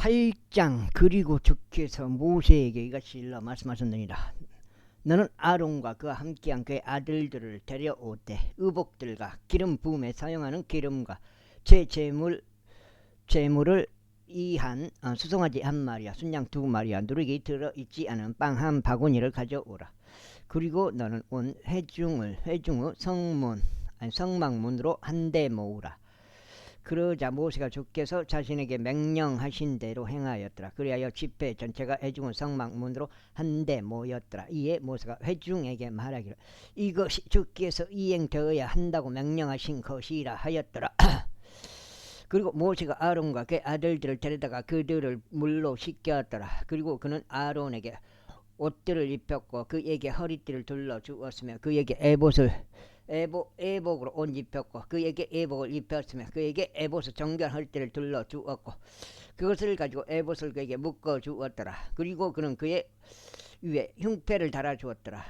8장 그리고 주께서 모세에게 이같이 일러 말씀하셨느니라. 너는 아론과 그와 함께한 그의 아들들을 데려오되 의복들과 기름 부음에 사용하는 기름과 제물을 이한 수송아지 한 마리와 순양 두 마리와 누룩이 들어있지 않은 빵 한 바구니를 가져오라. 그리고 너는 온 회중의 성막문으로 한데 모으라. 그러자 모세가 주께서 자신에게 명령하신 대로 행하였더라. 그리하여 집회 전체가 회중의 성막문으로 한데 모였더라. 이에 모세가 회중에게 말하기를 이것이 주께서 이행되어야 한다고 명령하신 것이라 하였더라. 그리고 모세가 아론과 그의 아들들을 데려다가 그들을 물로 씻겼더라. 그리고 그는 아론에게 옷들을 입혔고 그에게 허리띠를 둘러 주었으며 그에게 에복으로 옷 입혔고 그에게 에복을 입혔으며 그에게 에봇의 정결 허리띠를 둘러 주었고 그것을 가지고 에봇을 그에게 묶어 주었더라. 그리고 그는 그의 위에 흉패를 달아 주었더라.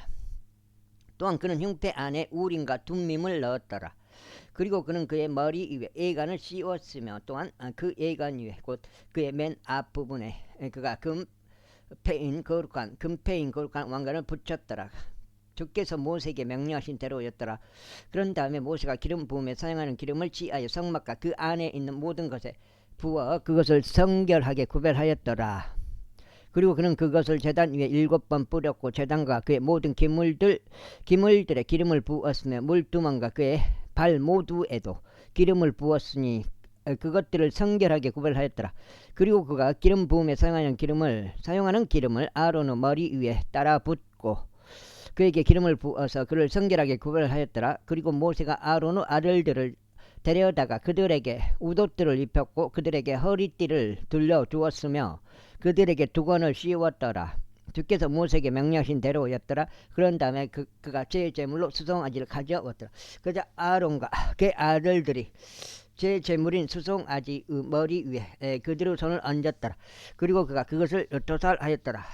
또한 그는 흉패 안에 우림과 둠밈을 넣었더라. 그리고 그는 그의 머리 위에 예간을 씌웠으며 또한 그 예간 위에 곧 그의 맨 앞부분에 그가 금패인 거룩한 왕관을 붙였더라. 주께서 모세에게 명령하신 대로였더라. 그런 다음에 모세가 기름 부음에 사용하는 기름을 취하여 성막과 그 안에 있는 모든 것에 부어 그것을 성결하게 구별하였더라. 그리고 그는 그것을 제단 위에 7번 뿌렸고 제단과 그의 모든 기물들에 기름을 부었으며 물두멍과 그의 발 모두에도 기름을 부었으니 그것들을 성결하게 구별하였더라. 그리고 그가 기름 부음에 사용하는 기름을 아론의 머리 위에 따라 붓고 그에게 기름을 부어서 그를 성결하게 구별하였더라. 그리고 모세가 아론의 아들들을 데려다가 그들에게 웃옷들을 입혔고 그들에게 허리띠를 둘러 주었으며 그들에게 두건을 씌웠더라. 주께서 모세에게 명령하신 대로였더라. 그런 다음에 그가 제 제물로 수송아지를 가져왔더라. 그러자 아론과 그의 아들들이 제 제물인 수송아지의 머리 위에 그들의 손을 얹었더라. 그리고 그가 그것을 도살하였더라.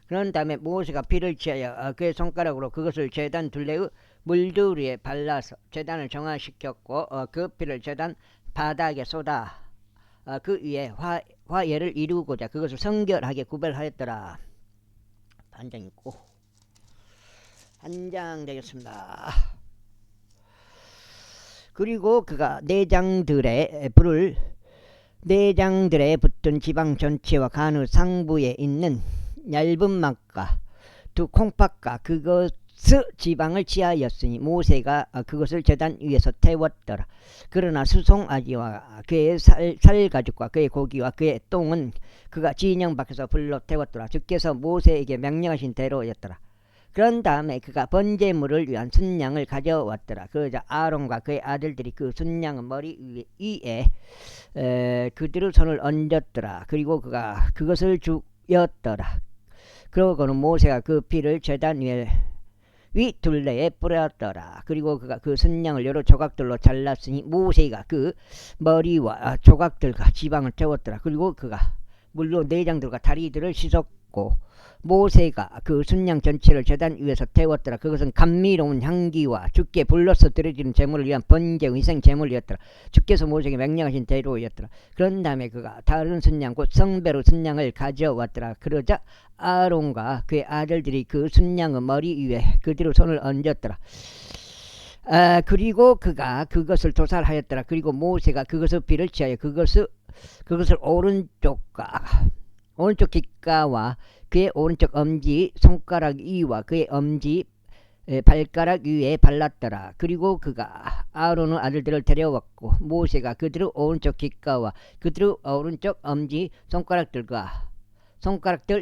그런 다음에 모세가 피를 취하여 그의 손가락으로 그것을 제단 둘레의 물두리에 발라서 제단을 정화시켰고 그 피를 제단 바닥에 쏟아 그 위에 화예를 이루고자 그것을 성결하게 구별하였더라. 반장 있고 한 장 되겠습니다. 그리고 그가 내장들에 붙은 지방 전체와 간의 상부에 있는 얇은 막과 두 콩팥과 그것의 지방을 취하였으니 모세가 그것을 제단 위에서 태웠더라. 그러나 수송아지와 그의 살가죽과 그의 고기와 그의 똥은 그가 진영 밖에서 불로 태웠더라. 주께서 모세에게 명령하신 대로였더라. 그런 다음에 그가 번제물을 위한 순양을 가져왔더라. 그러자 아론과 그의 아들들이 그 순양의 머리 위에 그들의 손을 얹었더라. 그리고 그가 그것을 주였더라. 그러고는 모세가 그 피를 제단 위 둘레에 뿌렸더라. 그리고 그가 그 순양을 여러 조각들로 잘랐으니 모세가 그 머리와 조각들과 지방을 태웠더라. 그리고 그가 물로 내장들과 다리들을 씻었고 모세가 그 순양 전체를 제단 위에서 태웠더라. 그것은 감미로운 향기와 주께 불로서 드려지는 제물을 위한 번제 위생 제물이었더라. 주께서 모세에게 명령하신 대로였더라. 그런 다음에 그가 다른 순양 곧 성배로 순양을 가져왔더라. 그러자 아론과 그의 아들들이 그 순양의 머리 위에 그들의 손을 얹었더라. 그리고 그가 그것을 도살하였더라. 그리고 모세가 그것의 피를 취하여 그것을 오른쪽 귓가와 그의 오른쪽 엄지 손가락 위와 그의 엄지 발가락 위에 발랐더라. 그리고 그가 아론의 아들들을 데려왔고 모세가 그들의 오른쪽 귓가와 그들의 오른쪽 엄지 손가락들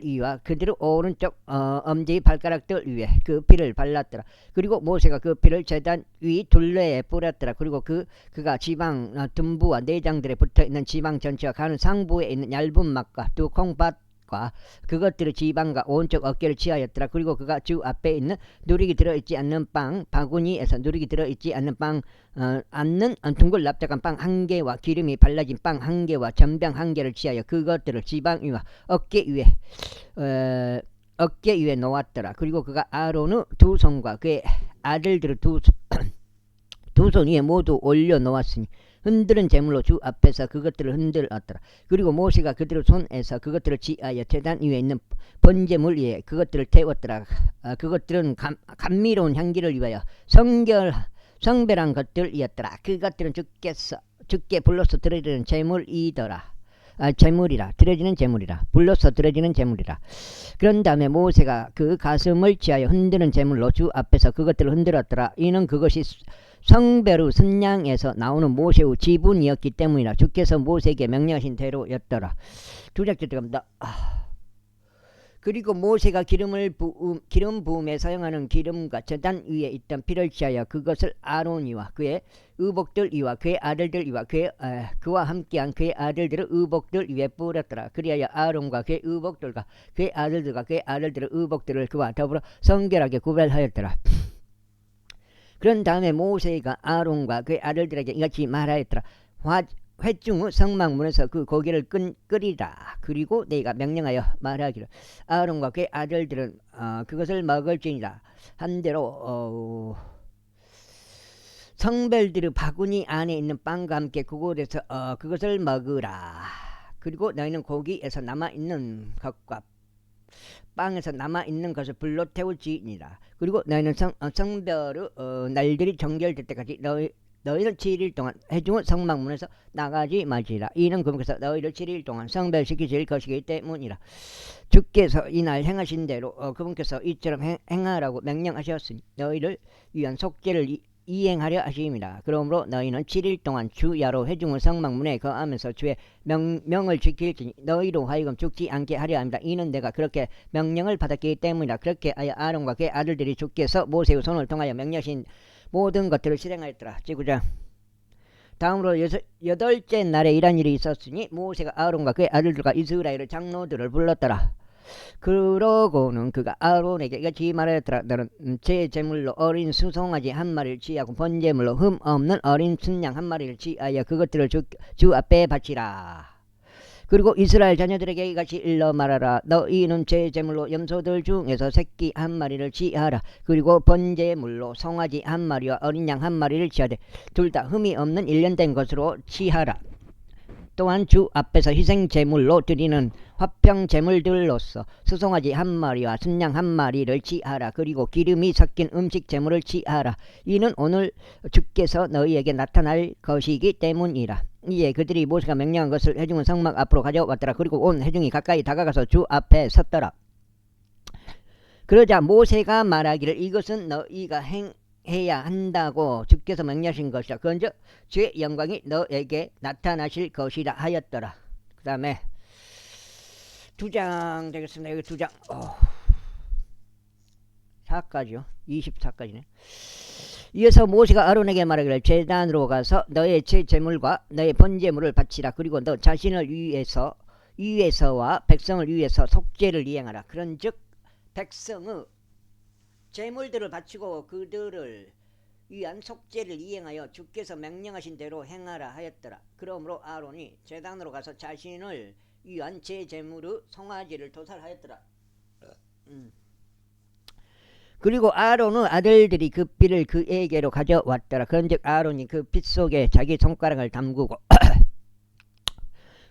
위와 그들의 오른쪽 엄지 발가락들 위에 그 피를 발랐더라. 그리고 모세가 그 피를 제단 위 둘레에 뿌렸더라. 그리고 그가 지방 둔부와 내장들에 붙어있는 지방 전체와 가는 상부에 있는 얇은 막과 두 콩팥과 그것들의 지방과 오른쪽 어깨를 취하였더라. 그리고 그가 주 앞에 있는 누룩이 들어있지 않는 빵 바구니에서 누룩이 들어있지 않는 빵 둥글 납작한 빵 한 개와 기름이 발라진 빵 한 개와 전병 한 개를 취하여 그것들을 지방 위와 어깨 위에 놓았더라. 그리고 그가 아론의 두 손과 그의 아들들의 두 손 위에 모두 올려 놓았으니 흔드는 제물로 주 앞에서 그것들을 흔들었더라. 그리고 모세가 그들의 손에서 그것들을 지하여 제단 위에 있는 번제물 위에 그것들을 태웠더라. 그것들은 감미로운 향기를 위하여 성별한 것들이었더라. 그것들은 주께 불로서 드려지는 제물이더라. 제물이라, 드려지는 제물이라, 불로서 드려지는 제물이라. 그런 다음에 모세가 그 가슴을 지하여 흔드는 제물로 주 앞에서 그것들을 흔들었더라. 이는 그것이 성배로 순양에서 나오는 모세의 지분이었기 때문이라. 주께서 모세에게 명령하신 대로였더라. 두 작절 들어갑니다. 그리고 모세가 기름 부음에 사용하는 기름과 제단 위에 있던 피를 취하여 그것을 아론이와 그의 의복들 위와 그의 아들들 위와 그와 함께한 그의 아들들의 의복들 위에 뿌렸더라. 그리하여 아론과 그의 의복들과 그의 아들들과 그의 아들들의 의복들을 그와 더불어 성결하게 구별하였더라. 그런 다음에 모세가 아론과 그의 아들들에게 이같이 말하였더라. 회중의 성막문에서 그 고기를 끓이라. 그리고 내가 명령하여 말하기를 아론과 그의 아들들은 그것을 먹을지니라 한대로 성별들의 바구니 안에 있는 빵과 함께 그곳에서 그것을 먹으라. 그리고 너희는 고기에서 남아있는 것과 빵에서 남아있는 것을 불로 태울지니라. 그리고 너희는 성별의 날들이 정결될 때까지 너희는 7일 동안 회중의 성막문에서 나가지 말지라. 이는 그분께서 너희를 7일 동안 성별시키실 것이기 때문이라. 주께서 이날 행하신 대로 그분께서 이처럼 행하라고 명령하셨으니 너희를 위한 속죄를 이행하려 하심이라. 그러므로 너희는 7일 동안 주야로 회중의 성막문에 거하면서 주의 명을 지킬지니 너희로 하여금 죽지 않게 하려 합니다. 이는 내가 그렇게 명령을 받았기 때문이라. 그렇게 하여 아론과 그의 아들들이 주께서 모세의 손을 통하여 명령하신 모든 것들을 실행하였더라. 제9장. 다음으로 여덟째 날에 이런 일이 있었으니 모세가 아론과 그의 아들들과 이스라엘의 장로들을 불렀더라. 그러고는 그가 아론에게 이같이 말하였더라. 너는 제 제물로 어린 수송아지 한 마리를 취하고 번제물로 흠 없는 어린 순양 한 마리를 취하여 그것들을 주 앞에 바치라. 그리고 이스라엘 자녀들에게 이같이 일러 말하라. 너희는 제 제물로 염소들 중에서 새끼 한 마리를 취하라. 그리고 번제물로 송아지 한 마리와 어린 양 한 마리를 취하되 둘 다 흠이 없는 1년 된 것으로 취하라. 또한 주 앞에서 희생 제물로 드리는 화평 제물들로서 수송아지 한 마리와 순양 한 마리를 취하라. 그리고 기름이 섞인 음식 제물을 취하라. 이는 오늘 주께서 너희에게 나타날 것이기 때문이라. 이에 그들이 모세가 명령한 것을 회중은 성막 앞으로 가져왔더라. 그리고 온 회중이 가까이 다가가서 주 앞에 섰더라. 그러자 모세가 말하기를 이것은 너희가 해야 한다고 주께서 명령하신 것이라. 그런즉 주의 영광이 너에게 나타나실 것이라 하였더라. 그 다음에 2장 되겠습니다. 여기 2장 4까지요. 24까지네. 이어서 모세가 아론에게 말하기를 제단으로 가서 너의 제물과 너의 번제물을 바치라. 그리고 너 자신을 위해서와 백성을 위해서 속죄를 이행하라. 그런즉 백성의 제물들을 바치고 그들을 위한 속죄를 이행하여 주께서 명령하신 대로 행하라 하였더라. 그러므로 아론이 제단으로 가서 자신을 위한 제제물의 송아지를 도살하였더라. 그리고 아론의 아들들이 그 삐를 그에게로 가져왔더라. 그런즉 아론이 그 피 속에 자기 손가락을 담그고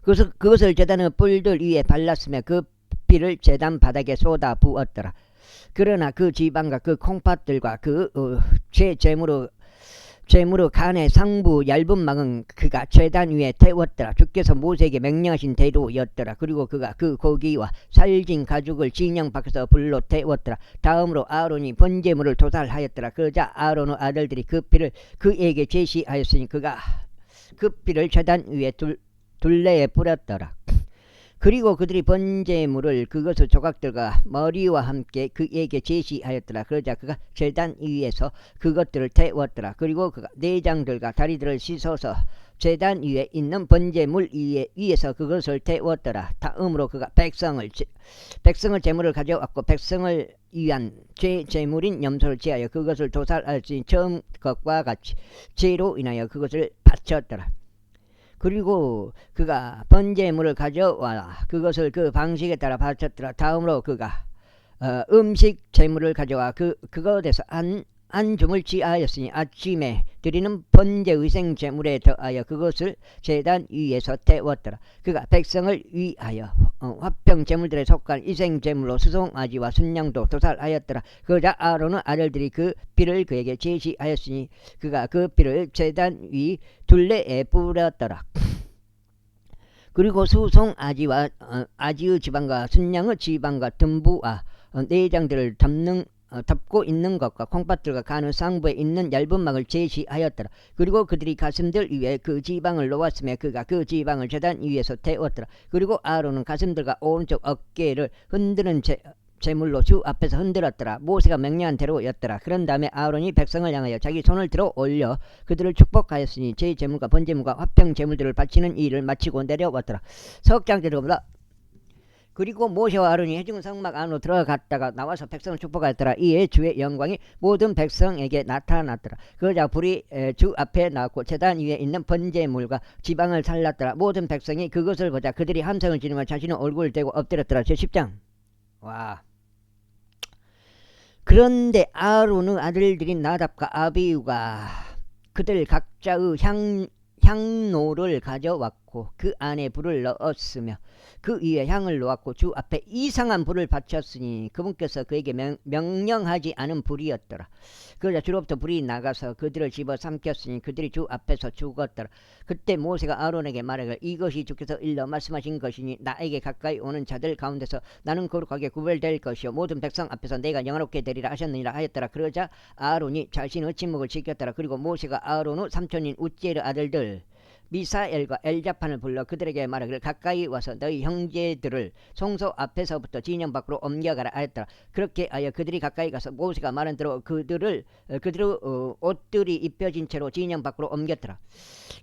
그것을 제단의 뿔들 위에 발랐으며 그 삐를 제단 바닥에 쏟아 부었더라. 그러나 그 지방과 그 콩팥들과 그 제물의 간의 상부 얇은 망은 그가 제단 위에 태웠더라. 주께서 모세에게 명령하신 대로였더라. 그리고 그가 그 고기와 살진 가죽을 진영 밖에서 불로 태웠더라. 다음으로 아론이 번제물을 도살하였더라. 그러자 아론의 아들들이 그 피를 그에게 제시하였으니 그가 그 피를 제단 위에 둘레에 뿌렸더라. 그리고 그들이 번제물을 그것의 조각들과 머리와 함께 그에게 제시하였더라. 그러자 그가 제단 위에서 그것들을 태웠더라. 그리고 그가 내장들과 다리들을 씻어서 제단 위에 있는 번제물 위에서 그것을 태웠더라. 다음으로 그가 백성을 제물을 가져왔고 백성을 위한 제물인 염소를 취하여 그것을 도살하였으니 처음 것과 같이 죄로 인하여 그것을 바쳤더라. 그리고 그가 번제물을 가져와 그것을 그 방식에 따라 바쳤더라. 다음으로 그가 음식 제물을 가져와 그것에서 한 한 줌을 취하였으니 아침에 드리는 번제 의생 제물에 더하여 그것을 제단 위에서 태웠더라. 그가 백성을 위하여 화평 제물들에 속한 이생 제물로 수송아지와 순양도 도살하였더라. 그러자 아론의 아들들이 그 피를 그에게 제시하였으니 그가 그 피를 제단 위 둘레에 뿌렸더라. 그리고 수송아지와 아지의 지방과 순양의 지방과 듬부와 내장들을 덮고 있는 것과 콩팥들과 간의 상부에 있는 얇은 막을 제시하였더라. 그리고 그들이 가슴들 위에 그 지방을 놓았으며 그가 그 지방을 제단 위에서 태웠더라. 그리고 아론은 가슴들과 오른쪽 어깨를 흔드는 제물로 주 앞에서 흔들었더라. 모세가 명령한 대로였더라. 그런 다음에 아론이 백성을 향하여 자기 손을 들어 올려 그들을 축복하였으니 제 제물과 번제물과 화평 제물들을 바치는 일을 마치고 내려왔더라. 석장대로보다 그리고 모세와 아론이 회중 성막 안으로 들어갔다가 나와서 백성을 축복하였더라. 이에 주의 영광이 모든 백성에게 나타났더라. 그러자 불이 주 앞에 나왔고 제단 위에 있는 번제물과 지방을 살랐더라. 모든 백성이 그것을 보자 그들이 함성을 지르며 자신의 얼굴을 대고 엎드렸더라. 제10장. 와. 그런데 아론의 아들들인 나답과 아비후가 그들 각자의 향로를 가져왔고 그 안에 불을 넣었으며 그 위에 향을 놓았고 주 앞에 이상한 불을 바쳤으니 그분께서 그에게 명령하지 않은 불이었더라. 그러자 주로부터 불이 나가서 그들을 집어삼켰으니 그들이 주 앞에서 죽었더라. 그때 모세가 아론에게 말하기를 이것이 주께서 일러 말씀하신 것이니 나에게 가까이 오는 자들 가운데서 나는 거룩하게 구별될 것이요 모든 백성 앞에서 내가 영화롭게 되리라 하셨느니라 하였더라. 그러자 아론이 자신의 침묵을 지켰더라. 그리고 모세가 아론의 삼촌인 우찌엘의 아들들 미사엘과 엘자판을 불러 그들에게 말하기를 가까이 와서 너희 형제들을 성소 앞에서부터 진영 밖으로 옮겨가라 하였더라. 그렇게 하여 그들이 가까이 가서 모세가 말한 대로 그들의 옷들이 입혀진 채로 진영 밖으로 옮겼더라.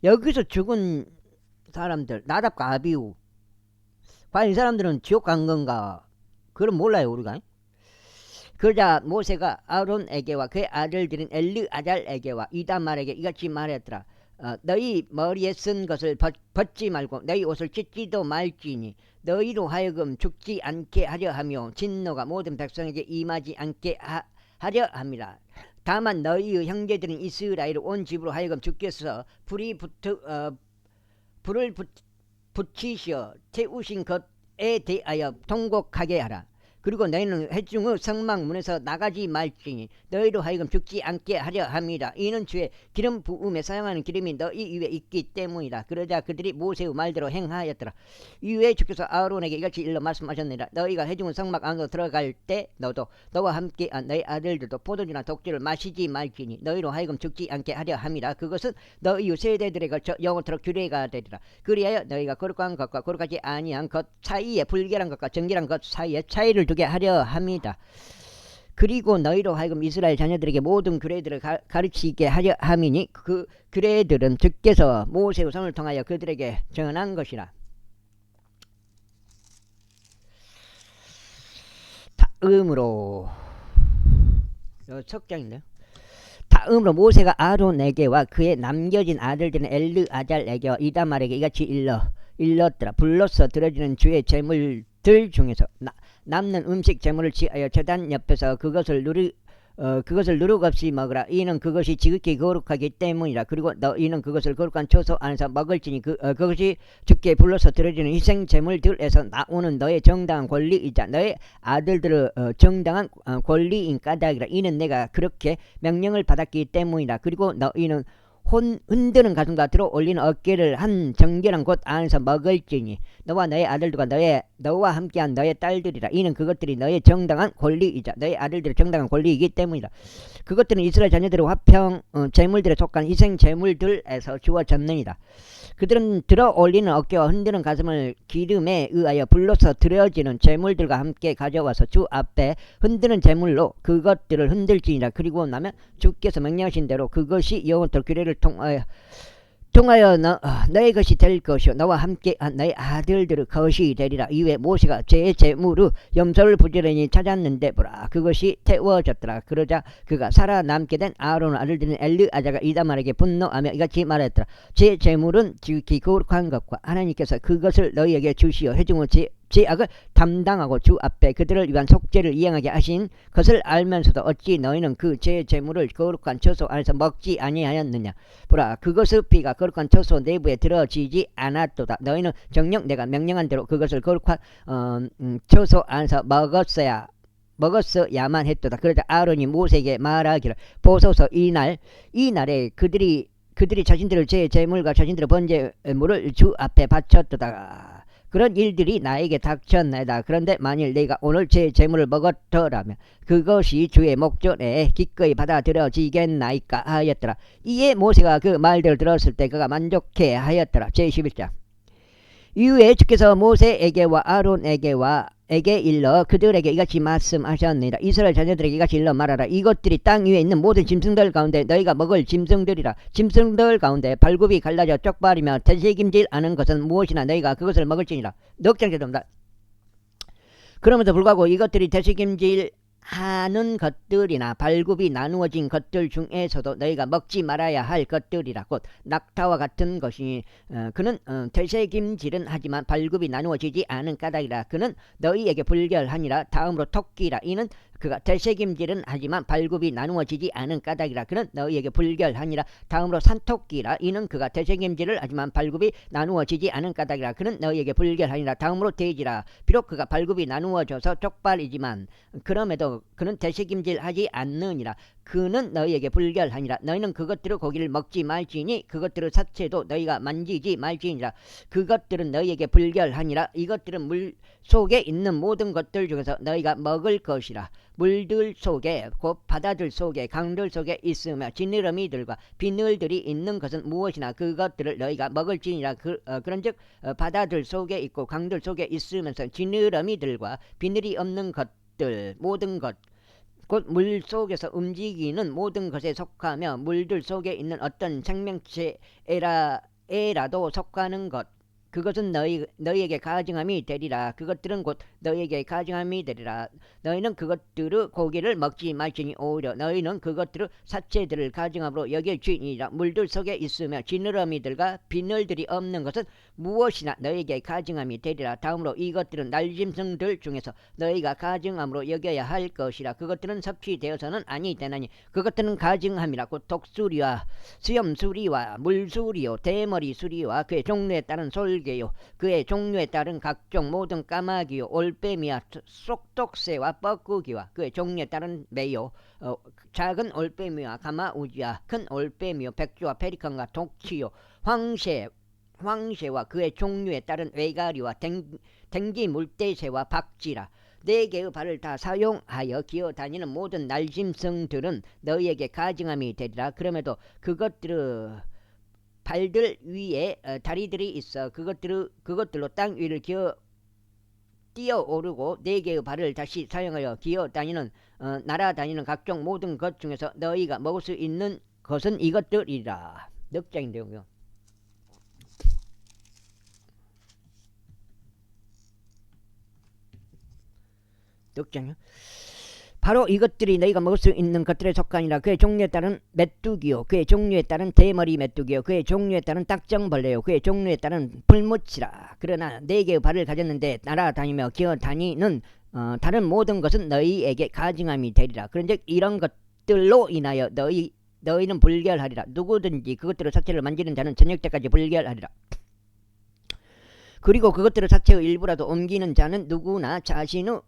여기서 죽은 사람들 나답과 아비후 과연 이 사람들은 지옥 간 건가? 그건 몰라요 우리가. 그러자 모세가 아론에게와 그의 아들들인 엘르아잘에게와 이다말에게 이같이 말했더라. 너희 머리에 쓴 것을 벗지 말고 너희 옷을 찢지도 말지니 너희로 하여금 죽지 않게 하려 하며 진노가 모든 백성에게 임하지 않게 하려 함이라. 다만 너희의 형제들인 이스라엘 온 집으로 하여금 주께서 불을 붙이시어 태우신 것에 대하여 통곡하게 하라. 그리고 너희는 회중의 성막문에서 나가지 말지니 너희로 하여금 죽지 않게 하려 함이라. 이는 주의 기름 부음에 사용하는 기름이 너희 위에 있기 때문이라. 그러자 그들이 모세의 말대로 행하였더라. 이후에 주께서 아론에게 이같이 일러 말씀하셨느니라. 너희가 회중의 성막 안으로 들어갈 때 너도 너와 함께 너희 아들들도 포도주나 독주를 마시지 말지니 너희로 하여금 죽지 않게 하려 함이라. 그것은 너희 세대들에 걸쳐 영원토록 규례가 되리라. 그리하여 너희가 거룩한 것과 거룩하지 아니한 것 사이에 불결한 것과 정결한 것 사이에 차이를 두게 하려 합니다. 그리고 너희로 하여금 이스라엘 자녀들에게 모든 규례들을 가르치게 하려 함이니 그 규례들은 주께서 모세의 손을 통하여 그들에게 전한 것이라. 다음으로 석장인데요. 다음으로 모세가 아론에게와 그의 남겨진 아들들인 엘르아잘에게와 이다말에게 이같이 일렀더라. 불로서 드려지는 주의 제물들 중에서 남는 음식 제물을 취하여 제단 옆에서 그것을 누룩없이 먹으라. 이는 그것이 지극히 거룩하기 때문이라. 그리고 너희는 그것을 거룩한 처소 안에서 먹을지니 그것이 주께 불러서 드려지는 희생 제물들에서 나오는 너의 정당한 권리이자 너의 아들들의 정당한 권리인 까닭이라. 이는 내가 그렇게 명령을 받았기 때문이라. 그리고 너희는 흔드는 가슴과 들어 올리는 어깨를 한 정결한 곳 안에서 먹을지니 너와 너의 아들들과 너와 함께한 너의 딸들이라. 이는 그것들이 너의 정당한 권리이자 너의 아들들의 정당한 권리이기 때문이라. 그것들은 이스라엘 자녀들의 화평 제물들에 속한 희생 제물들에서 주어졌느니라. 그들은 들어 올리는 어깨와 흔드는 가슴을 기름에 의하여 불로서 드려지는 제물들과 함께 가져와서 주 앞에 흔드는 제물로 그것들을 흔들지니라. 그리고 나면 주께서 명령하신 대로 그것이 영원토록 규례를 통하여 너의 것이 될 것이요 너와 함께 너의 아들들의 것이 되리라. 이후에 모세가 제 제물의 염소를 부지런히 찾았는데 보라 그것이 태워졌더라. 그러자 그가 살아남게 된 아론의 아들들인 엘르아자가 이다말에게 분노하며 이같이 말했더라. 제 제물은 지극히 거룩한 것과 하나님께서 그것을 너희에게 주시어 회중의 죄악을 담당하고 주 앞에 그들을 위한 속죄를 이행하게 하신 것을 알면서도 어찌 너희는 그 제 재물을 거룩한 처소 안에서 먹지 아니하였느냐. 보라, 그것의 피가 거룩한 처소 내부에 들어지지 않았도다. 너희는 정녕 내가 명령한 대로 그것을 거룩한 처소 안에서 먹었어야만 했도다. 그러자 아론이 모세에게 말하기를, 보소서 이날에 그들이 자신들의 제 재물과 자신들의 번제물을 주 앞에 바쳤도다. 그런 일들이 나에게 닥쳤나이다. 그런데 만일 내가 오늘 제 재물을 먹었더라면 그것이 주의 목전에 기꺼이 받아들여지겠나이까 하였더라. 이에 모세가 그 말들을 들었을 때 그가 만족해 하였더라. 제11장. 이후에 주께서 모세에게와 아론에게 일러 그들에게 이같이 말씀하셨느니라. 이스라엘 자녀들에게 이같이 일러 말하라. 이것들이 땅 위에 있는 모든 짐승들 가운데 너희가 먹을 짐승들이라. 짐승들 가운데 발굽이 갈라져 쪽발이며 되새김질 않은 것은 무엇이나 너희가 그것을 먹을지니라. 넉장제도입니다. 그럼에도 불구하고 이것들이 되새김질 하는 것들이나 발굽이 나누어진 것들 중에서도 너희가 먹지 말아야 할 것들이라. 곧 낙타와 같은 것이 그는 되새김질은 하지만 발굽이 나누어지지 않은 까닭이라. 그는 너희에게 불결하니라. 다음으로 토끼라. 이는 그가 되새김질은 하지만 발굽이 나누어지지 않은 까닭이라. 그는 너희에게 불결하니라. 다음으로 산토끼라. 이는 그가 되새김질을 하지만 발굽이 나누어지지 않은 까닭이라. 그는 너희에게 불결하니라. 다음으로 돼지라. 비록 그가 발굽이 나누어져서 쪽발이지만 그럼에도 그는 되새김질하지 않느니라. 그는 너희에게 불결하니라. 너희는 그것들의 고기를 먹지 말지니 그것들의 사체도 너희가 만지지 말지니라. 그것들은 너희에게 불결하니라. 이것들은 물 속에 있는 모든 것들 중에서 너희가 먹을 것이라. 물들 속에 곧 바다들 속에 강들 속에 있으며 지느러미들과 비늘들이 있는 것은 무엇이나 그것들을 너희가 먹을지니라. 그런즉 바다들 속에 있고 강들 속에 있으면서 지느러미들과 비늘이 없는 것들 모든 것 곧 물 속에서 움직이는 모든 것에 속하며 물들 속에 있는 어떤 생명체에라도 속하는 것, 그것은 너희에게 가증함이 되리라. 그것들은 곧 너희에게 가증함이 되리라. 너희는 그것들의 고기를 먹지 말지니 오히려 너희는 그것들의 사체들을 가증함으로 여길지니라. 물들 속에 있으며 지느러미들과 비늘들이 없는 것은 무엇이나 너희에게 가증함이 되리라. 다음으로 이것들은 날짐승들 중에서 너희가 가증함으로 여겨야 할 것이라. 그것들은 섭취되어서는 아니 되나니 그것들은 가증함이라. 곧 독수리와 수염수리와 물수리요 대머리 수리와 그의 종류에 따른 솔개요 그의 종류에 따른 각종 모든 까마귀요 올빼미와 쏙독새와 뻐꾸기와 그의 종류에 따른 매요 작은 올빼미와 가마우지와 큰 올빼미요 백조와 페리칸과 독치요 황새와 그의 종류에 따른 외가리와 댕기 물대새와 박쥐라. 네 개의 발을 다 사용하여 기어다니는 모든 날짐승들은 너희에게 가증함이 되리라. 그럼에도 그것들의 발들 위에 다리들이 있어 그것들로 땅 위를 뛰어오르고 네 개의 발을 다시 사용하여 기어다니는 날아다니는 각종 모든 것 중에서 너희가 먹을 수 있는 것은 이것들이라. 넉장인데요. 넉장이요. 바로 이것들이 너희가 먹을 수 있는 것들에 속하니라. 그의 종류에 따른 메뚜기요 그의 종류에 따른 대머리 메뚜기요 그의 종류에 따른 딱정벌레요 그의 종류에 따른 풀무치라. 그러나 네 개의 발을 가졌는데 날아다니며 기어다니는 다른 모든 것은 너희에게 가증함이 되리라. 그런즉 이런 것들로 인하여 너희는 불결하리라. 누구든지 그것들의 사체를 만지는 자는 저녁 때까지 불결하리라. 그리고 그것들의 사체의 일부라도 옮기는 자는 누구나 자신의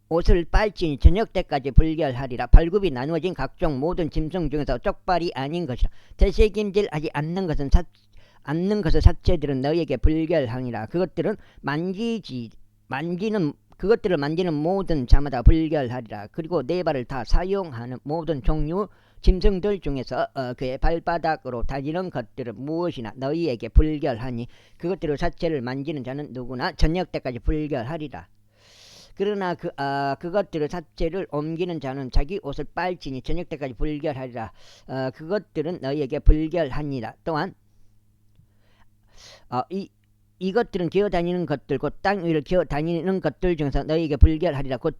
옷을 빨지니 저녁 때까지 불결하리라. 발굽이 나누어진 각종 모든 짐승 중에서 쪽발이 아닌 것이라. 되새김질하지 않는 것의 사체들은 너희에게 불결하니라. 그것들을 만지는 모든 자마다 불결하리라. 그리고 네 발을 다 사용하는 모든 종류 짐승들 중에서 그의 발바닥으로 다니는 것들은 무엇이나 너희에게 불결하니 그것들의 사체를 만지는 자는 누구나 저녁 때까지 불결하리라. 그러나 그것들의 사체를 옮기는 자는 자기 옷을 빨지니 저녁 때까지 불결하리라. 그것들은 너희에게 불결하니라. 또한 이것들은 기어다니는 것들 곧 땅 위를 기어다니는 것들 중에서 너희에게 불결하리라. 곧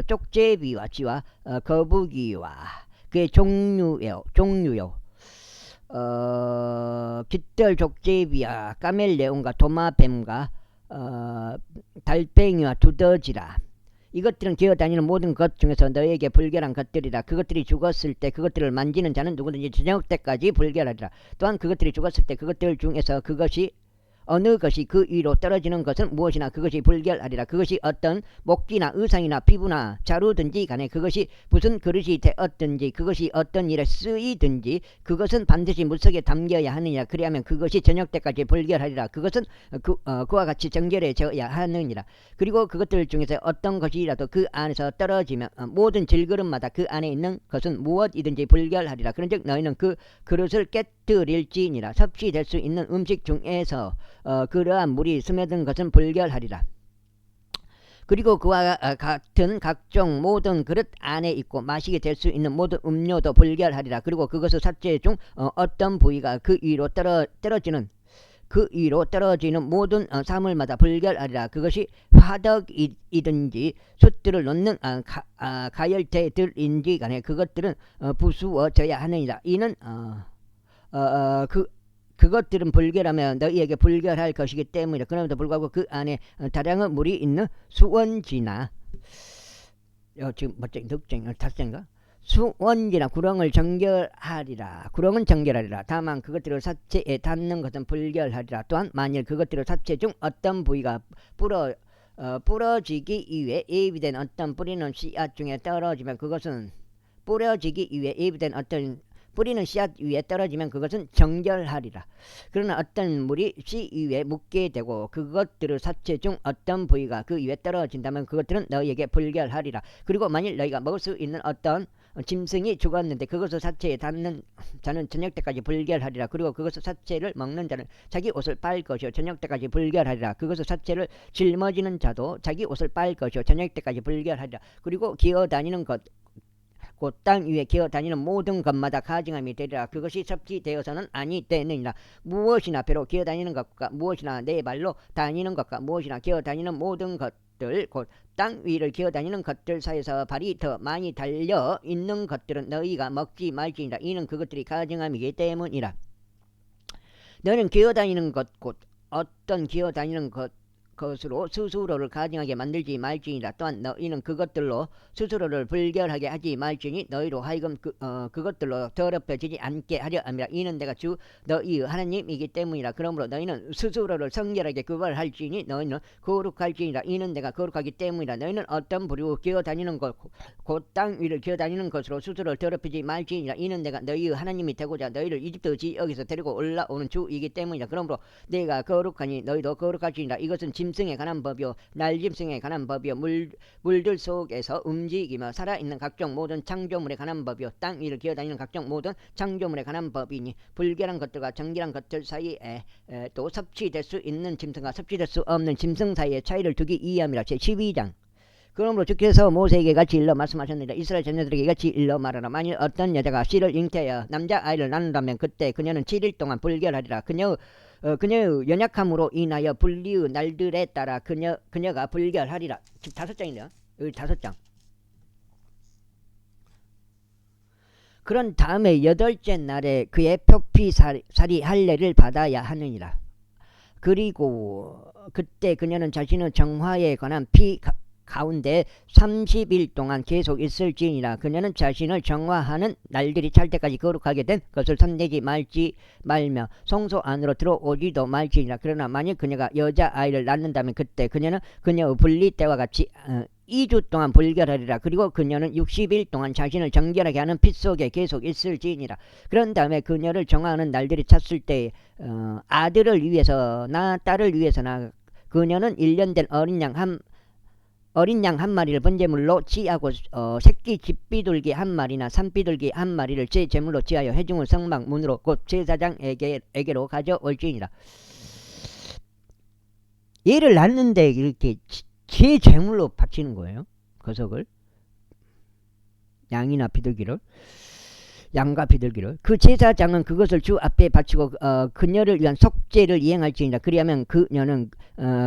쪽제비와 쥐와 거북이와 그의 종류요 깃털 족제비와 까멜레온과 도마뱀과 달팽이와 두더지라. 이것들은 기어다니는 모든 것 중에서 너에게 불결한 것들이라. 그것들이 죽었을 때 그것들을 만지는 자는 누구든지 저녁 때까지 불결하리라. 또한 그것들이 죽었을 때 그것들 중에서 그것이 어느 것이 그 위로 떨어지는 것은 무엇이나 그것이 불결하리라. 그것이 어떤 목기나 의상이나 피부나 자루든지 간에 그것이 무슨 그릇이 되었든지 그것이 어떤 일에 쓰이든지 그것은 반드시 물속에 담겨야 하느니라. 그리하면 그것이 저녁 때까지 불결하리라. 그것은 그와 같이 정결해져야 하느니라. 그리고 그것들 중에서 어떤 것이라도 그 안에서 떨어지면 모든 질그릇마다 그 안에 있는 것은 무엇이든지 불결하리라. 그런즉 너희는 그 그릇을 깨뜨릴지니라. 섭취될 수 있는 음식 중에서 그러한 물이 스며든 것은 불결하리라. 그리고 그와 같은 각종 모든 그릇 안에 있고 마시게 될 수 있는 모든 음료도 불결하리라. 그리고 그것의 삭제 중 어떤 부위가 그 위로 떨어지는 모든 사물마다 불결하리라. 그것이 화덕이든지 숯들을 놓는 가열대들인지 간에 그것들은 부수어져야 하느니라. 이는 그것들은 불결하며 너희에게 불결할 것이기 때문이라. 그럼에도 불구하고 그 안에 다량의 물이 있는 수원지나 지금 탓생가? 수원지나 구렁을 정결하리라. 구렁은 정결하리라. 다만 그것들을 사체에 닿는 것은 불결하리라. 또한 만일 그것들을 사체 중 어떤 부위가 부러지기 위해 예비된 어떤 뿌리는 씨앗 중에 떨어지면 그것은 뿌려지기 위해 예비된 어떤 뿌리는 씨앗 위에 떨어지면 그것은 정결하리라. 그러나 어떤 물이 씨 위에 묻게 되고 그것들의 사체 중 어떤 부위가 그 위에 떨어진다면 그것들은 너희에게 불결하리라. 그리고 만일 너희가 먹을 수 있는 어떤 짐승이 죽었는데 그것을 사체에 닿는 자는 저녁 때까지 불결하리라. 그리고 그것을 사체를 먹는 자는 자기 옷을 빨 것이요 저녁 때까지 불결하리라. 그것을 사체를 짊어지는 자도 자기 옷을 빨 것이요 저녁 때까지 불결하리라. 그리고 기어다니는 것 곧 땅 위에 기어다니는 모든 것마다 가증함이 되리라. 그것이 섭취되어서는 아니 되느니라. 무엇이나 배로 기어다니는 것과 무엇이나 네 발로 다니는 것과 무엇이나 기어다니는 모든 것들 곧 땅 위를 기어다니는 것들 사이에서 발이 더 많이 달려 있는 것들은 너희가 먹지 말지니라. 이는 그것들이 가증함이기 때문이라. 너는 기어다니는 것 곧 어떤 기어다니는 것으로 스스로를 가증하게 만들지 말지니라. 또한 너희는 그것들로 스스로를 불결하게 하지 말지니 너희로 하여금 그것들로 더럽혀지지 않게 하려 함이라. 이는 내가 주 너희 하나님이기 때문이라. 그러므로 너희는 스스로를 성결하게 구별할지니 너희는 거룩할지니라. 이는 내가 거룩하기 때문이라. 너희는 어떤 부류로 기어다니는 것 곧 땅 위를 기어다니는 것으로 스스로를 더럽히지 말지니라. 이는 내가 너희 하나님이 되고자 너희를 이집트 지역에서 데리고 올라오는 주이기 때문이라. 그러므로 내가 거룩하니 너희도 거룩할지니라. 이것은 짐승에 관한 법이요 날짐승에 관한 법이요 물들 속에서 움직이며 살아있는 각종 모든 창조물에 관한 법이요 땅 위를 기어다니는 각종 모든 창조물에 관한 법이니 불결한 것들과 정결한 것들 사이에 또 섭취될 수 있는 짐승과 섭취될 수 없는 짐승 사이에 차이를 두기 위함이라. 제12장. 그러므로 주께서 모세에게 같이 일러 말씀하셨느니라. 이스라엘 자녀들에게 같이 일러 말하라. 만일 어떤 여자가 씨를 잉태하여 남자 아이를 낳는다면 그때 그녀는 7일 동안 불결하리라. 그녀의 연약함으로 인하여 분리의 날들에 따라 그녀가 불결하리라. 지금 5장이네요. 여기 5장. 그런 다음에 8째 날에 그의 표피살이 할례를 받아야 하느니라. 그리고 그때 그녀는 자신의 정화에 관한 피 가운데 30일 동안 계속 있을지니라. 그녀는 자신을 정화하는 날들이 찰 때까지 거룩하게 된 것을 손대지 말며 성소 안으로 들어오지도 말지니라. 그러나 만일 그녀가 여자아이를 낳는다면 그때 그녀는 그녀의 분리 때와 같이 2주 동안 불결하리라. 그리고 그녀는 60일 동안 자신을 정결하게 하는 피 속에 계속 있을지니라. 그런 다음에 그녀를 정화하는 날들이 찼을 때 아들을 위해서나 딸을 위해서나 그녀는 1년 된 어린 양 한 마리를 번제물로 취하고 새끼 집비둘기 한 마리나 산비둘기 한 마리를 제 제물로 취하여 회중의 성막 문으로 곧 제사장에게로 가져올지니라. 얘를 낳는데 이렇게 제 제물로 바치는 거예요. 거석을 양이나 비둘기를 양과 비둘기를 그 제사장은 그것을 주 앞에 바치고 그녀를 위한 속죄를 이행할지니라. 그리하면 그녀는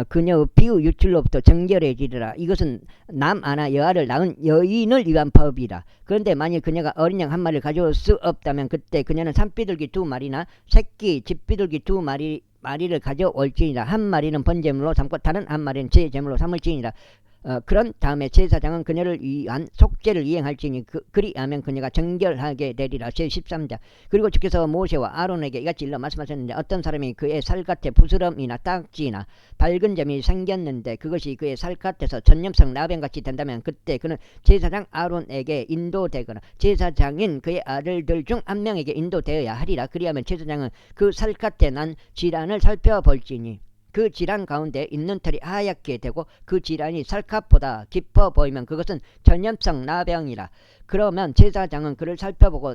그녀의 피의 유출로부터 정결해지리라. 이것은 남 아나 여아를 낳은 여인을 위한 법이라. 그런데 만일 그녀가 어린 양 한 마리를 가져올 수 없다면 그때 그녀는 산비둘기 2마리나 새끼 집비둘기 2마리 마리를 가져올지니라. 한 마리는 번제물로 삼고 다른 한 마리는 제 제물로 삼을지니라. 그런 다음에 제사장은 그녀를 위한 속죄를 이행할지니 그리하면 그녀가 정결하게 되리라. 제13장. 그리고 주께서 모세와 아론에게 이같이 일러 말씀하셨는데 어떤 사람이 그의 살갗에 부스럼이나 딱지나 밝은 점이 생겼는데 그것이 그의 살갗에서 전염성 나병같이 된다면 그때 그는 제사장 아론에게 인도되거나 제사장인 그의 아들들 중 한 명에게 인도되어야 하리라. 그리하면 제사장은 그 살갗에 난 질환을 살펴볼지니 그 질환 가운데 있는 털이 하얗게 되고 그 질환이 살갗보다 깊어 보이면 그것은 전염성 나병이라. 그러면 제사장은 그를 살펴보고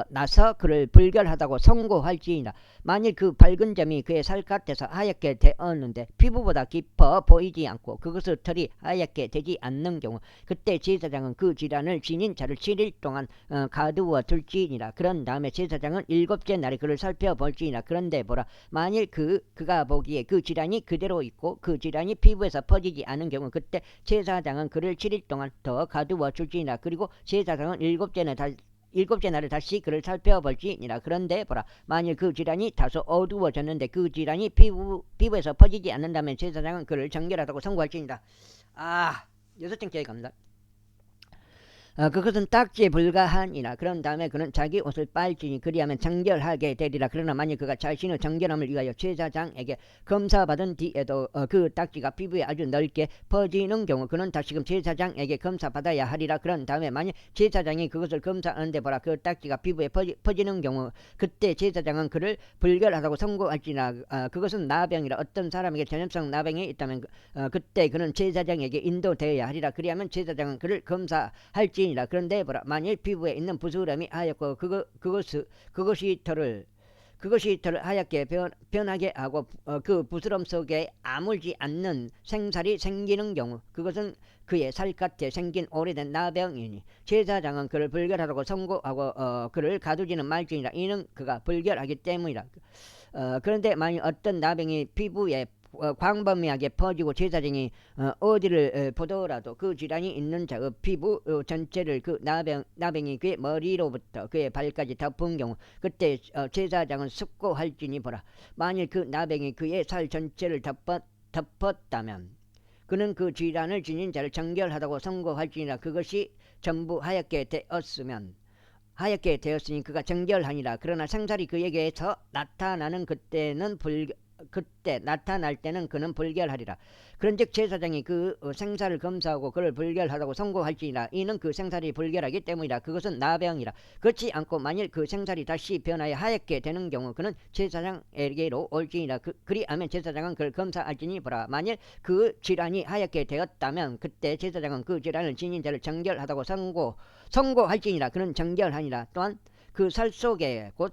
나서 그를 불결하다고 선고할지니라. 만일 그 밝은 점이 그의 살갗에서 하얗게 되었는데 피부보다 깊어 보이지 않고 그것의 털이 하얗게 되지 않는 경우 그때 제사장은 그 질환을 지닌 자를 7일 동안 가두어 둘지니라. 그런 다음에 제사장은 7째 날에 그를 살펴볼지니라. 그런데 보라, 만일 그가 보기에 그 질환이 그대로 있고 그 질환이 피부에서 퍼지지 않은 경우 그때 제사장은 그를 7일 동안 더 가두어 줄지니라. 그리고 제사장은 7째 날에 다시 그를 살펴볼지니라. 그런데 보라, 만일 그 질환이 다소 어두워졌는데 그 질환이 피부에서 퍼지지 않는다면 제사장은 그를 정결하다고 선고할지니라. 6번째 갑니다. 그것은 딱지에 불과하니라. 그런 다음에 그는 자기 옷을 빨지니 그리하면 정결하게 되리라. 그러나 만일 그가 자신의 정결함을 위하여 제사장에게 검사받은 뒤에도 그 딱지가 피부에 아주 넓게 퍼지는 경우 그는 다시금 제사장에게 검사받아야 하리라. 그런 다음에 만일 제사장이 그것을 검사하는데 보라, 그 딱지가 피부에 퍼지는 경우 그때 제사장은 그를 불결하다고 선고할지니라. 그것은 나병이라. 어떤 사람에게 전염성 나병이 있다면 그때 그는 제사장에게 인도되어야 하리라. 그리하면 제사장은 그를 검사할지. 그런데 보라, 만일 피부에 있는 부스럼이 하얗고 그것이 털을 하얗게 변하게 하고 그 부스럼 속에 아물지 않는 생살이 생기는 경우 그것은 그의 살갗에 생긴 오래된 나병이니 제사장은 그를 불결하다고 선고하고 그를 가두지는 말지니라. 이는 그가 불결하기 때문이라. 그런데 만일 어떤 나병이 피부에 광범위하게 퍼지고 제사장이 어디를 보더라도 그 질환이 있는 자의 피부 전체를 그 나병이 그의 머리로부터 그의 발까지 덮은 경우 그때 제사장은 숙고할지니 보라, 만일 그 나병이 그의 살 전체를 덮었다면 그는 그 질환을 지닌 자를 정결하다고 선고할지니라. 그것이 전부 하얗게 되었으니 그가 정결하니라. 그러나 생살이 그에게서 나타나는 그때 나타날 때는 그는 불결하리라. 그런즉 제사장이 그 생사를 검사하고 그를 불결하다고 선고할지니라. 이는 그 생살이 불결하기 때문이라. 그것은 나병이라. 그렇지 않고 만일 그 생살이 다시 변하여 하얗게 되는 경우 그는 제사장에게로 올지니라. 그리하면 제사장은 그를 검사할지니 보라, 만일 그 질환이 하얗게 되었다면 그때 제사장은 그 질환을 지닌 자를 정결하다고 선고할지니라. 그는 정결하니라. 또한 그 살 속에 곧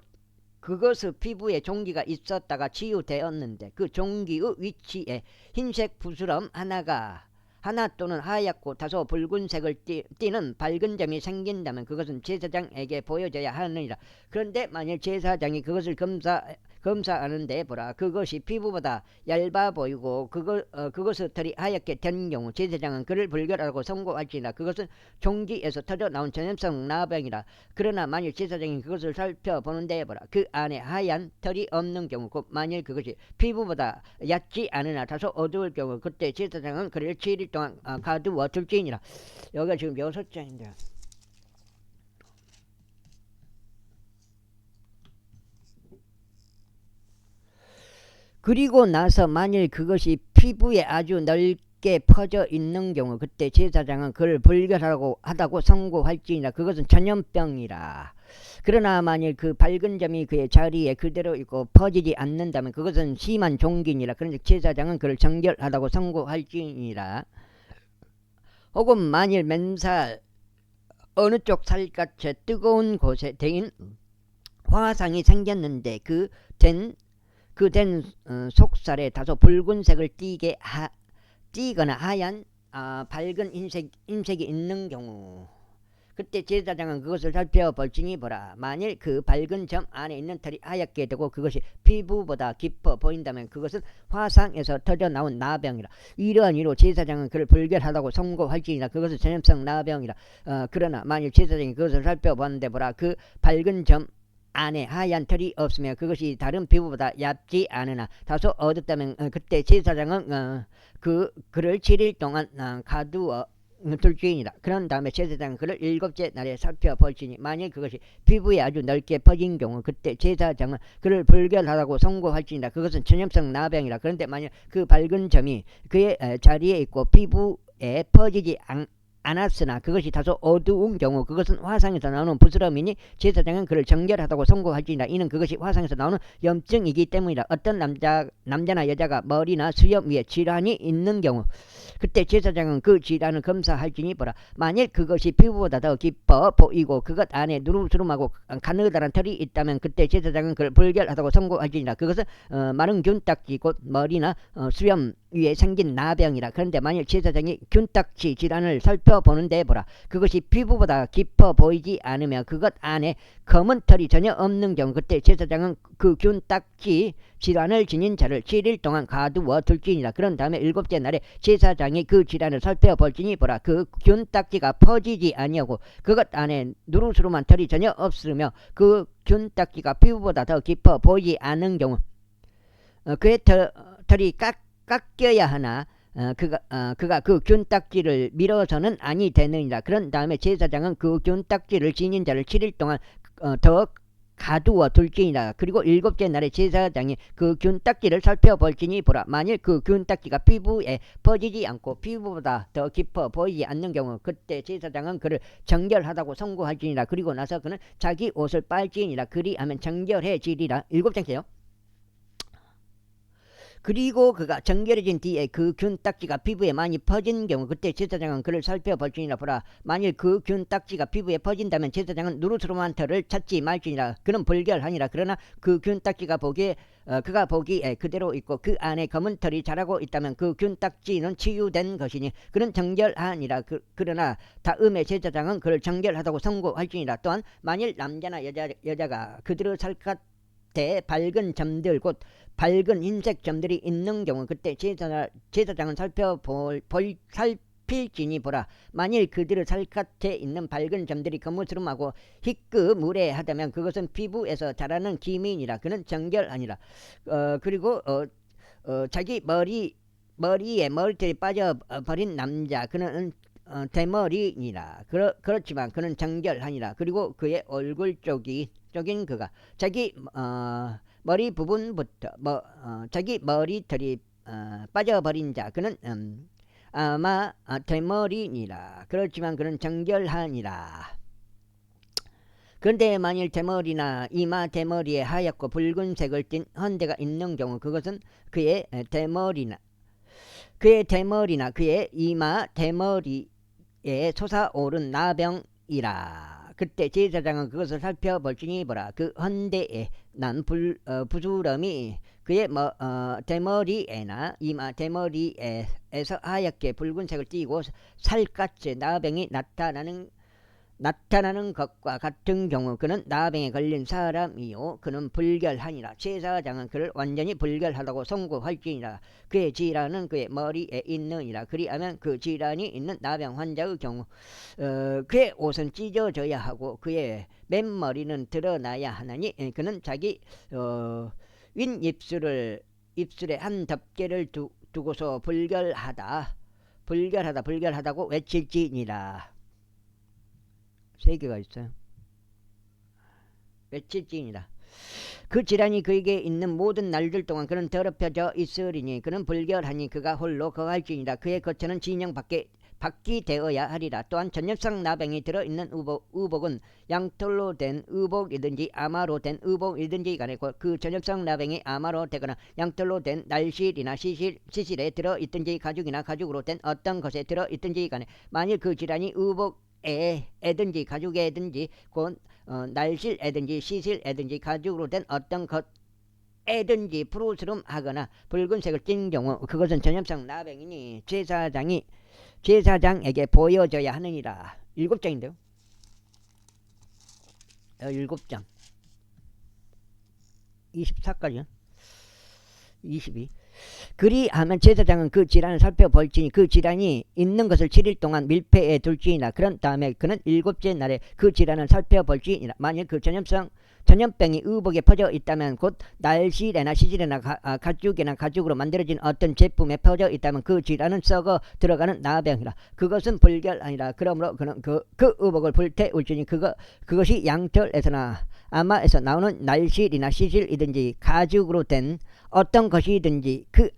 그것의 피부에 종기가 있었다가 치유되었는데 그 종기의 위치에 흰색 부스럼 하나 또는 하얗고 다소 붉은색을 띠는 밝은 점이 생긴다면 그것은 제사장에게 보여져야 하느니라. 그런데 만일 제사장이 그것을 검사하는데 보라, 그것이 피부보다 얇아 보이고 그것의 털이 하얗게 된 경우 제사장은 그를 불결하고 선고할지니라. 그것은 종기에서 터져 나온 전염성 나병이라. 그러나 만일 제사장이 그것을 살펴보는데 보라, 그 안에 하얀 털이 없는 경우 곧 만일 그것이 피부보다 얕지 않으나 다소 어두울 경우 그때 제사장은 그를 7일 동안 가두어 둘지니라. 여기가 지금 6장인데요. 그리고 나서 만일 그것이 피부에 아주 넓게 퍼져 있는 경우 그때 제사장은 그를 불결하다고 선고할지니라. 그것은 전염병이라. 그러나 만일 그 밝은 점이 그의 자리에 그대로 있고 퍼지지 않는다면 그것은 심한 종기니라. 그런데 제사장은 그를 정결하다고 선고할지니라. 혹은 만일 맨살 어느 쪽 살갗에 뜨거운 곳에 대인 화상이 생겼는데 그 된 속살에 다소 붉은색을 띠거나 하얀 밝은 흰색이 있는 경우 그때 제사장은 그것을 살펴볼지니 보라, 만일 그 밝은 점 안에 있는 털이 하얗게 되고 그것이 피부보다 깊어 보인다면 그것은 화상에서 터져 나온 나병이라. 이러한 이로 제사장은 그를 불결하다고 선고할지니라. 그것은 전염성 나병이라. 그러나 만일 제사장이 그것을 살펴보는데 보라, 그 밝은 점 안에 하얀 털이 없으며 그것이 다른 피부보다 얇지 않으나 다소 어둡다면 그때 제사장은 그를 7일 동안 가두어 둘지니라. 그런 다음에 제사장은 그를 7째 날에 살펴볼지니 만일 그것이 피부에 아주 넓게 퍼진 경우 그때 제사장은 그를 불결하다고 선고할지니라. 그것은 전염성 나병이라. 그런데 만일 그 밝은 점이 그의 자리에 있고 피부에 퍼지지 않았으나 그것이 다소 어두운 경우 그것은 화상에서 나오는 부스럼이니 제사장은 그를 정결하다고 선고할지니라. 이는 그것이 화상에서 나오는 염증이기 때문이라. 어떤 남자나 여자가 머리나 수염 위에 질환이 있는 경우 그때 제사장은 그 질환을 검사할지니 보라. 만일 그것이 피부보다 더 깊어 보이고 그것 안에 누름수름하고 가느다란 털이 있다면 그때 제사장은 그를 불결하다고 선고할지니라. 그것은 마른 균딱지 곧 머리나 수염 위에 생긴 나병이라. 그런데 만일 제사장이 균딱지 질환을 살펴보는데 보라. 그것이 피부보다 깊어 보이지 않으며 그것 안에 검은 털이 전혀 없는 경우 그때 제사장은 그 균딱지 질환을 지닌 자를 7일 동안 가두어 둘지니라. 그런 다음에 7째 날에 제사장이 그 질환을 살펴볼지니 보라. 그 균딱지가 퍼지지 아니하고 그것 안에 누르스름한 털이 전혀 없으며 그 균딱지가 피부보다 더 깊어 보이지 않는 경우 그의 털이 깎여야 하나 그가 그 균딱지를 밀어서는 아니 되느니라. 그런 다음에 제사장은 그 균딱지를 지닌 자를 7일 동안 더 가두어 둘지니라. 그리고 7째 날에 제사장이 그 균딱지를 살펴볼지니 보라. 만일 그 균딱지가 피부에 퍼지지 않고 피부보다 더 깊어 보이지 않는 경우 그때 제사장은 그를 정결하다고 선고할지니라. 그리고 나서 그는 자기 옷을 빨지니라. 그리하면 정결해지리라. 7장째요. 그리고 그가 정결해진 뒤에 그 균딱지가 피부에 많이 퍼진 경우 그때 제사장은 그를 살펴볼지니라. 보라. 만일 그 균딱지가 피부에 퍼진다면 제사장은 누르스름한 털을 찾지 말지니라. 그는 불결하니라. 그러나 그 균딱지가 그가 보기에 그대로 있고 그 안에 검은 털이 자라고 있다면 그 균딱지는 치유된 것이니 그는 정결하니라. 그러나 다음에 제사장은 그를 정결하다고 선고할지니라. 또한 만일 남자나 여자가 그들의 살갗에 밝은 점들 곧 밝은 흰색 점들이 있는 경우 그때 제사장은 살필지니 보라. 만일 그들의 살갗에 있는 밝은 점들이 거무스름하고 희끄무레하다면 그것은 피부에서 자라는 기민이라. 그는 정결하니라. 그리고 자기 머리에 머리털이 빠져버린 남자 그는 대머리니라. 그렇지만 그는 정결하니라. 그리고 그의 얼굴 쪽인 그가 자기 머리 부분부터 자기 머리털이 빠져버린 자 그는 아마 대머리니라. 그렇지만 그는 정결하니라. 그런데 만일 대머리나 이마 대머리에 하얗고 붉은색을 띤 헌대가 있는 경우 그것은 그의 대머리나 그의 이마 대머리에 솟아오른 나병이라. 그때 제사장은 그것을 살펴볼지니 보라. 그 헌대에 난 부스럼이 그의 대머리에나 이마 대머리에서 하얗게 붉은색을 띠고 살갗에 나병이 나타나는 것과 같은 경우 그는 나병에 걸린 사람이요 그는 불결하니라. 제사장은 그를 완전히 불결하다고 선고할지니라. 그의 질환은 그의 머리에 있느니라. 그리하면 그 질환이 있는 나병 환자의 경우 그의 옷은 찢어져야 하고 그의 맨머리는 드러나야 하나니 그는 자기 윗입술에 한 덮개를 두고서 불결하다고 외칠지니라. 3개가 있어요. 외칠지니라. 그 질환이 그에게 있는 모든 날들 동안 그는 더럽혀져 있으리니 그는 불결하니 그가 홀로 거할지니라. 그의 거처는 진영 밖이 되어야 하리라. 또한 전염성 나병이 들어있는 의복은 양털로 된 의복이든지 아마로 된 의복이든지 간에 그 전염성 나병이 아마로 되거나 양털로 된 날실이나 시실에 들어있든지 가죽이나 가죽으로 된 어떤 것에 들어있든지 간에 만일 그 질환이 의복에든지 가죽에든지 곧 날실에든지 시실에든지 가죽으로 된 어떤 것에든지 푸르스름하거나 붉은색을 띤 경우 그것은 전염성 나병이니 제사장에게 보여져야 하느니라. 7장인데요. 7장 24까지요. 22. 그리하면 제사장은 그 질환을 살펴볼지니 그 질환이 있는 것을 7일 동안 밀폐해 둘지니라. 그런 다음에 그는 7째 날에 그 질환을 살펴볼지니라. 만일 그 전염성 전염병이 의복에 퍼져 있다면, 곧 날실에나 시실에나 가죽이나 가죽으로 만들어진 어떤 제품에 퍼져 있다면 그 질환은 썩어 들어가는 나병이라. 그것은 불결 아니라. 그러므로 그는 그 의복을 불태울지니 그것이 양털에서나 아마에서 나오는 날실이나 시실이든지 가죽으로 된 어떤 것이든지 그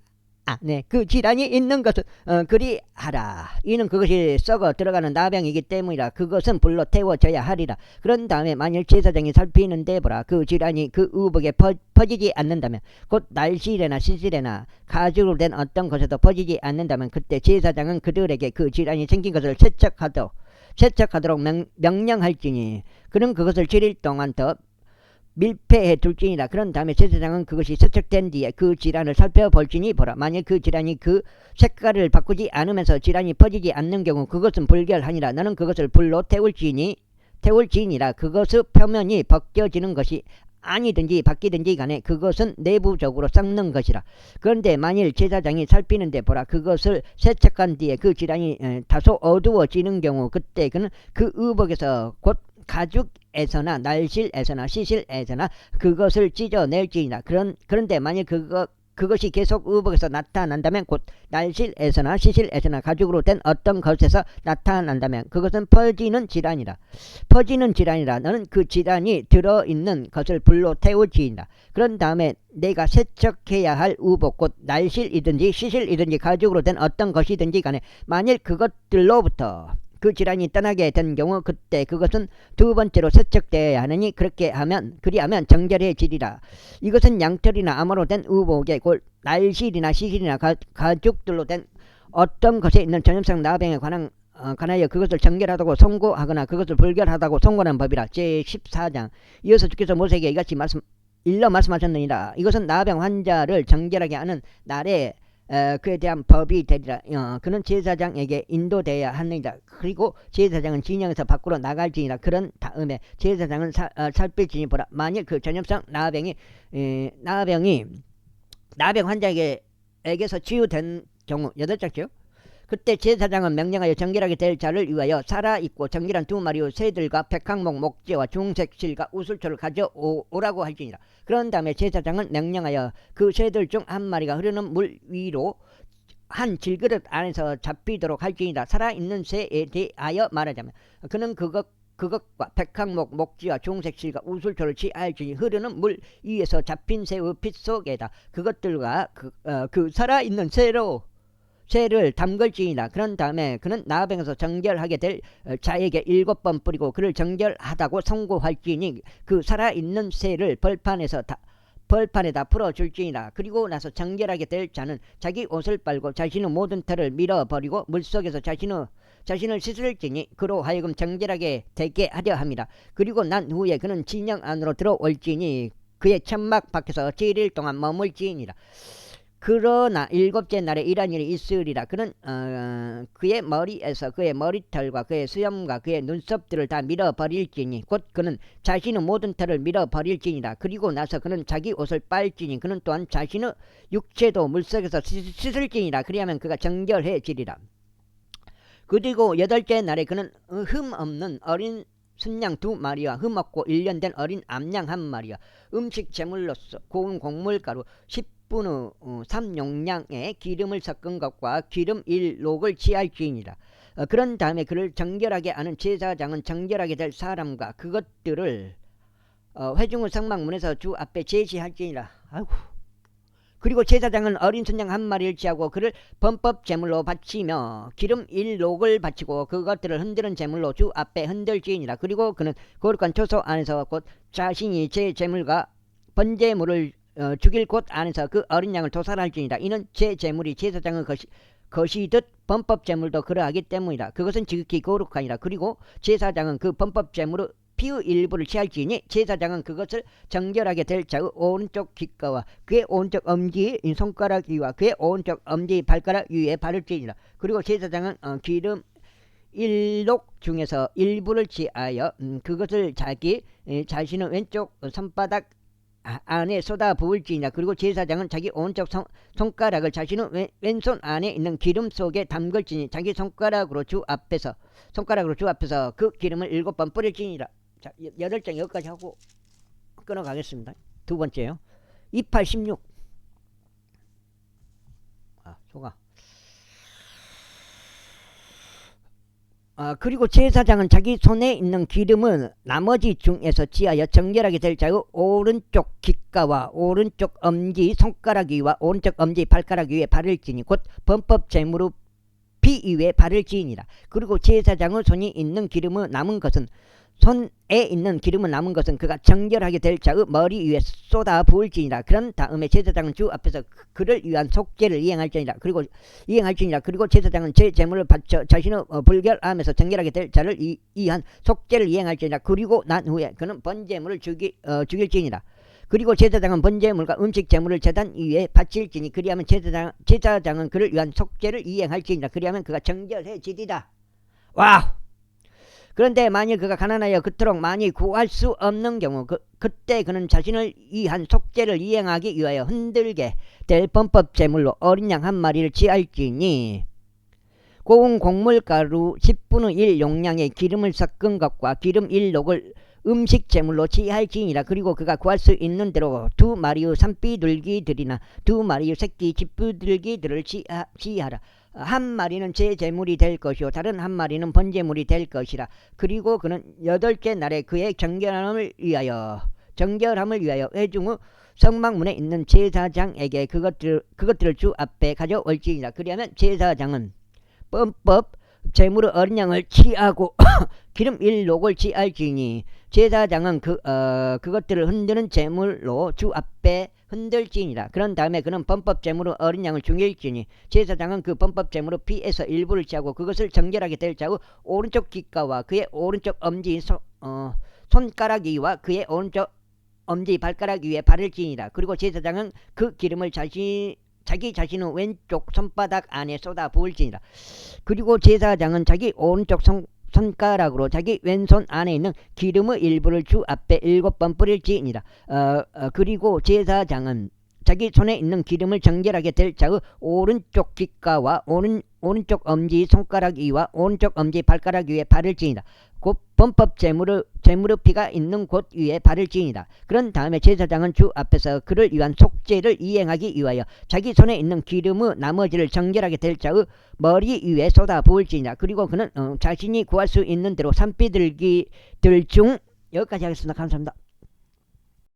질환이 있는 것은 그리하라. 이는 그것이 썩어 들어가는 나병이기 때문이라. 그것은 불로 태워져야 하리라. 그런 다음에 만일 제사장이 살피는데 보라, 그 질환이 그 의복에 퍼지지 않는다면, 곧 날실에나 시실에나 가죽으로 된 어떤 것에도 퍼지지 않는다면, 그때 제사장은 그들에게 그 질환이 생긴 것을 세척하도록 명령할지니, 그는 그것을 7일 동안 더 밀폐해 둘지니라. 그런 다음에 제사장은 그것이 세척된 뒤에 그 질환을 살펴볼지니 보라, 만일 그 질환이 그 색깔을 바꾸지 않으면서 질환이 퍼지지 않는 경우 그것은 불결하니라. 너는 그것을 불로 태울지니라. 그것의 표면이 벗겨지는 것이 아니든지 바뀌든지 간에 그것은 내부적으로 썩는 것이라. 그런데 만일 제사장이 살피는데 보라, 그것을 세척한 뒤에 그 질환이 다소 어두워지는 경우, 그때 그는 그 의복에서 곧 가죽에서나 날실에서나 시실에서나 그것을 찢어낼지니라. 그런데 만일 그것이 계속 의복에서 나타난다면, 곧 날실에서나 시실에서나 가죽으로 된 어떤 것에서 나타난다면 그것은 퍼지는 질환이라. 너는 그 질환이 들어있는 것을 불로 태울지니라. 그런 다음에 내가 세척해야 할 의복, 곧 날실이든지 시실이든지 가죽으로 된 어떤 것이든지 간에 만일 그것들로부터 그 질환이 떠나게 된 경우, 그때 그것은 두 번째로 세척되어야 하느니 그리하면 정결해지리라. 이것은 양털이나 암호로 된 의복에 곧 날실이나 시실이나 가죽들로 된 어떤 것에 있는 전염성 나병에 관하여 그것을 정결하다고 선고하거나 그것을 불결하다고 선고하는 법이라. 제14장. 이어서 주께서 모세에게 이같이 말씀하셨느니라. 이것은 나병 환자를 정결하게 하는 날에 그에 대한 법이 되리라. 그는 제사장에게 인도되어야 하느니라. 그리고 제사장은 진영에서 밖으로 나갈지니라. 그런 다음에 제사장은 살필지니 보라, 만일 그 전염성 나병 환자에게서 치유된 경우, 8장째요. 그때 제사장은 명령하여 정결하게 될 자를 위하여 살아있고 정결한 2마리의 새들과 백항목 목재와 중색 실과 우슬초를 가져오라고 할지니라. 그런 다음에 제사장은 명령하여 그 새들 중 한 마리가 흐르는 물 위로 한 질그릇 안에서 잡히도록 할지니라. 살아있는 새에 대하여 말하자면, 그는 그것과 백항목 목지와 중색 실과 우슬초를 취할지니 흐르는 물 위에서 잡힌 새의 핏 속에다 그것들과 그 살아있는 새를 담글지니라. 그런 다음에 그는 나병에서 정결하게 될 자에게 7번 뿌리고 그를 정결하다고 선고할지니, 그 살아있는 새를 벌판에다 풀어줄지니라. 그리고 나서 정결하게 될 자는 자기 옷을 빨고 자신의 모든 털을 밀어버리고 물속에서 자신을 씻을지니, 그로 하여금 정결하게 되게 하려 함이라. 그리고 난 후에 그는 진영 안으로 들어올지니 그의 천막 밖에서 7일 동안 머물지니라. 그러나 7째 날에 이런 일이 있으리라. 그는 그의 머리에서 그의 머리털과 그의 수염과 그의 눈썹들을 다 밀어버릴지니, 곧 그는 자신의 모든 털을 밀어버릴지니라. 그리고 나서 그는 자기 옷을 빨지니 그는 또한 자신의 육체도 물속에서 씻을지니라. 그리하면 그가 정결해지리라. 그리고 8째 날에 그는 흠 없는 어린 순양 2마리와 흠 없고 1년 된 어린 암양 1마리와 음식 제물로서 고운 곡물가루 10분의 3용량의 기름을 섞은 것과 기름 1록을 취할지니라. 그런 다음에 그를 정결하게 하는 제사장은 정결하게 될 사람과 그것들을 회중의 성막문에서 주 앞에 제시할지니라. 아이고. 그리고 제사장은 어린 순양 1마리를 취하고 그를 범법 제물로 바치며 기름 1록을 바치고 그것들을 흔드는 제물로 주 앞에 흔들지니라. 그리고 그는 거룩한 초소 안에서 곧 자신이 제 제물과 번제물을 죽일 곳 안에서 그 어린 양을 도살할지니라. 이는 제 제물이 제사장의 것이듯 범법 제물도 그러하기 때문이라. 그것은 지극히 거룩하니라. 그리고 제사장은 그 범법 제물의 피의 일부를 취할지니 제사장은 그것을 정결하게 될 자의 오른쪽 귓가와 그의 오른쪽 엄지 손가락 위와 그의 오른쪽 엄지 발가락 위에 바를지니라. 그리고 제사장은 기름 1록 중에서 일부를 취하여 그것을 자신의 왼쪽 손바닥 안에 쏟아 부을지니라. 그리고 제사장은 자기 오른쪽 손가락을 자신의 왼손 안에 있는 기름 속에 담글지니 자기 손가락으로 주 앞에서 그 기름을 7번 뿌릴지니라. 자, 8장 여기까지 하고 끊어가겠습니다. 두 번째요. 2816. 소가. 그리고 제사장은 자기 손에 있는 기름은 나머지 중에서 취하여 정결하게 될 자의 오른쪽 귓가와 오른쪽 엄지 손가락 위와 오른쪽 엄지 발가락 위에 바를지니 곧 범법 제물의 피 위에 바를지니라. 그리고 제사장의 손이 있는 기름의 남은 것은 손에 있는 기름은 남은 것은 그가 정결하게 될 자의 머리 위에 쏟아 부을지니라. 그런 다음에 제사장은 주 앞에서 그를 위한 속죄를 이행할지니라. 그리고 제사장은 제 제물을 바쳐 자신의 불결함에서 정결하게 될 자를 위한 속죄를 이행할지니라. 그리고 난 후에 그는 번제물을 죽일지니라. 그리고 제사장은 번제물과 음식 제물을 제단 위에 바칠지니 그리하면 제사장은 그를 위한 속죄를 이행할지니라. 그리하면 그가 정결해지리라. 와우. 그런데 만일 그가 가난하여 그토록 많이 구할 수 없는 경우 그때 그는 자신을 위한 속죄를 이행하기 위하여 흔들게 될 범법 제물로 어린 양 한 마리를 취할지니 고운 곡물가루 10분의 1 용량의 기름을 섞은 것과 기름 1록을 음식 제물로 취할지니라. 그리고 그가 구할 수 있는 대로 2마리의 산비둘기들이나 2마리의 새끼 집부들기들을 취하라. 한 마리는 제 제물이 될 것이요 다른 한 마리는 번제물이 될 것이라. 그리고 그는 8째 날에 그의 정결함을 위하여 회중의 성막문에 있는 제사장에게 그것들을 주 앞에 가져올지니라. 그리하면 제사장은 범법 제물의 어린 양을 취하고 기름 1록을 취할지니 제사장은 그것들을 흔드는 제물로 주 앞에 흔들지니라. 그런 다음에 그는 범법 제물의 어린 양을 죽일지니 제사장은 그 범법 제물의 피에서 일부를 취하고 그것을 정결하게 될 자의 오른쪽 귓가와 그의 오른쪽 엄지 손가락 위와 그의 오른쪽 엄지 발가락 위에 바를지니라. 그리고 제사장은 그 기름을 자기 자신의 왼쪽 손바닥 안에 쏟아 부을지니라. 그리고 제사장은 자기 오른쪽 손가락으로 자기 왼손 안에 있는 기름의 일부를 주 앞에 7번 뿌릴지니라. 그리고 제사장은 자기 손에 있는 기름을 정결하게 될 자의 오른쪽 귓가와 오른쪽 엄지 손가락 위와 오른쪽 엄지 발가락 위에 바를지니라. 곧 범법 제물의 피가 있는 곳 위에 바를지니라. 그런 다음에 제사장은 주 앞에서 그를 위한 속죄를 이행하기 위하여 자기 손에 있는 기름의 나머지를 정결하게 될 자의 머리 위에 쏟아 부을지니라. 그리고 그는 자신이 구할 수 있는 대로 산비둘기들 중 여기까지 하겠습니다. 감사합니다.